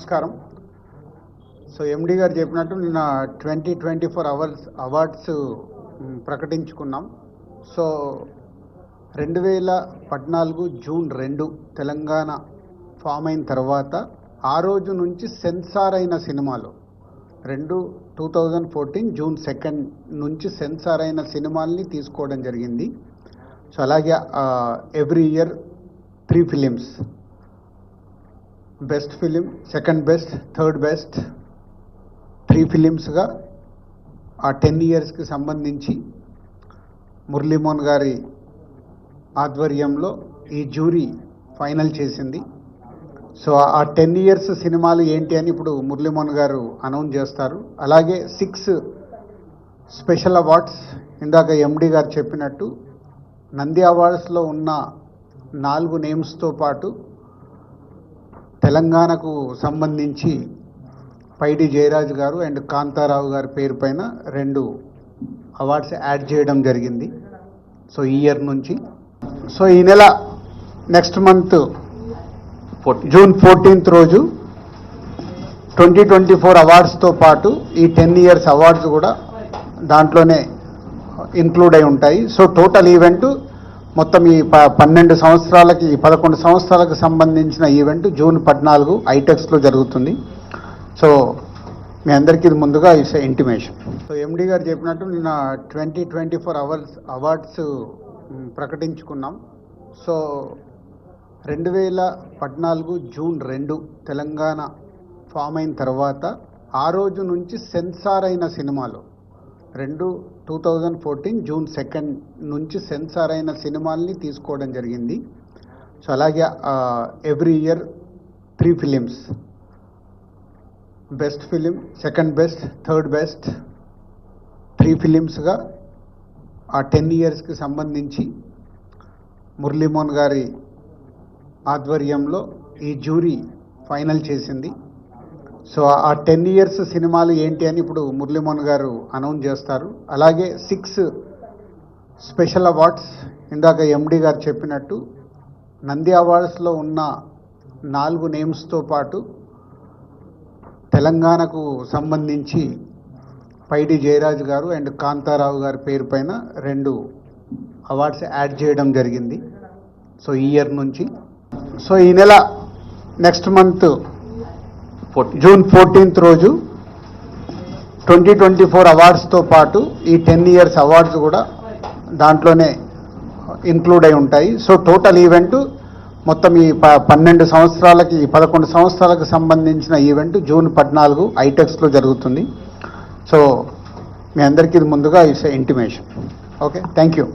నమస్కారం. సో ఎండి గారు చెప్పినట్టు నిన్న 2024 అవార్డ్స్ ప్రకటించుకున్నాం. సో 2014 జూన్ 2 తెలంగాణ ఫామ్ అయిన తర్వాత ఆ రోజు నుంచి సెన్సార్ అయిన సినిమాలు 2014 జూన్ 2 నుంచి సెన్సార్ అయిన సినిమాల్ని తీసుకోవడం జరిగింది. సో అలాగే every year 3 films, best film, second best, third best, 3 ఫిలిమ్స్గా ఆ 10 ఇయర్స్కి సంబంధించి మురళీమోహన్ గారి ఆధ్వర్యంలో ఈ జ్యూరీ ఫైనల్ చేసింది. సో ఆ 10 ఇయర్స్ సినిమాలు ఏంటి అని ఇప్పుడు మురళీమోహన్ గారు అనౌన్స్ చేస్తారు. అలాగే 6 స్పెషల్ అవార్డ్స్, ఇందాక ఎండి గారు చెప్పినట్టు నంది అవార్డ్స్లో ఉన్న 4 నేమ్స్తో పాటు తెలంగాణకు సంబంధించి పైడి జయరాజ్ గారు అండ్ కాంతారావు గారి పేరు పైన 2 అవార్డ్స్ యాడ్ చేయడం జరిగింది. సో ఈ ఇయర్ నుంచి, సో ఈ నెల నెక్స్ట్ మంత్ జూన్ 14 రోజు 2024 అవార్డ్స్తో పాటు ఈ 10 ఇయర్స్ అవార్డ్స్ కూడా దాంట్లోనే ఇంక్లూడ్ అయి ఉంటాయి. సో టోటల్ ఈవెంట్ మొత్తం ఈ 11 సంవత్సరాలకు సంబంధించిన ఈవెంట్ జూన్ 14 ఐటెక్స్లో జరుగుతుంది. సో మీ అందరికీ ఇది ముందుగా ఇట్స్ ఇంటిమేషన్. సో ఎండి గారు చెప్పినట్టు నిన్న 2024 అవార్డ్స్ ప్రకటించుకున్నాం. సో 2014 జూన్ 2 తెలంగాణ ఫామ్ అయిన తర్వాత ఆ రోజు నుంచి సెన్సార్ అయిన సినిమాలు 2014 జూన్ 2 నుంచి సెన్సార్ అయిన సినిమాల్ని తీసుకోవడం జరిగింది. సో అలాగే every year 3 films, best film, second best, third best, 3 ఫిలిమ్స్గా ఆ 10 ఇయర్స్కి సంబంధించి మురళీమోహన్ గారి ఆధ్వర్యంలో ఈ జ్యూరీ ఫైనల్ చేసింది. సో ఆ 10 ఇయర్స్ సినిమాలు ఏంటి అని ఇప్పుడు మురళీమోహన్ గారు అనౌన్స్ చేస్తారు. అలాగే 6 స్పెషల్ అవార్డ్స్, ఇందాక ఎండి గారు చెప్పినట్టు నంది అవార్డ్స్లో ఉన్న 4 నేమ్స్తో పాటు తెలంగాణకు సంబంధించి పైడి జయరాజ్ గారు అండ్ కాంతారావు గారి పేరు పైన 2 అవార్డ్స్ యాడ్ చేయడం జరిగింది. సో ఈ ఇయర్ నుంచి, సో ఈ నెల నెక్స్ట్ మంత్ జూన్ 14 రోజు 2024 అవార్డ్స్తో పాటు ఈ 10 ఇయర్స్ అవార్డ్స్ కూడా దాంట్లోనే ఇంక్లూడ్ అయి ఉంటాయి. సో టోటల్ ఈవెంట్ మొత్తం ఈ 11 సంవత్సరాలకు సంబంధించిన ఈవెంట్ జూన్ 14 ఐటెక్స్లో జరుగుతుంది. సో మీ అందరికీ ఇది ముందుగా it's intimation. Okay, thank you.